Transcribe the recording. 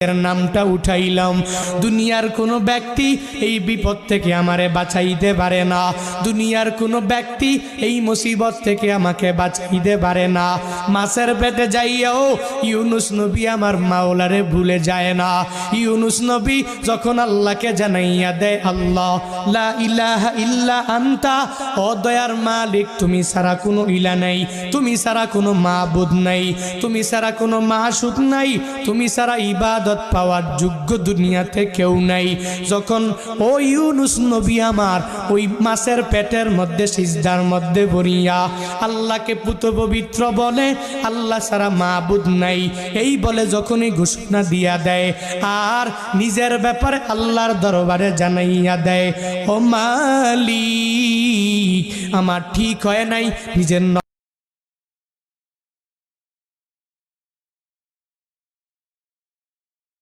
এর নামটা উঠাইলাম। দুনিয়ার কোনো ব্যক্তি এই বিপদ থেকে আমারে বাঁচাইতে পারে না, দুনিয়ার কোনো ব্যক্তি এই মুসিবত থেকে আমাকে বাঁচাইতে পারে না। মাছের পেটে যাইয়াও ইউনুস নবী আমার মাওলারে ভুলে যায় না। ইউনুস নবী যখন আল্লাহকে জানাইয়া দেয়, আল্লাহ লা ইলাহা ইল্লা আনতা, ও দয়ার মালিক তুমি ছাড়া কোনো ইলা নাই, তুমি ছাড়া কোনো মাবুদ নাই, তুমি ছাড়া কোনো মাসুক নাই, তুমি ছাড়া ইবাদত পাওয়ার যোগ্য দুনিয়াতে কেউ নাই। যখন ও ইউনুস নবী আমার ওই মাছের পেটের মধ্যে সিজদার মধ্যে পড়িয়া আল্লাহকে পুত পবিত্র বলে, আল্লাহ ছাড়া মাবুদ নাই এই বলে যখনই ঘোষণা দিয়া দেয় আর নিজের ব্যাপারে আল্লাহর দরবারে জানাইয়া দেয়, ও মালিক আমার ঠিক হয় নাই, নিজের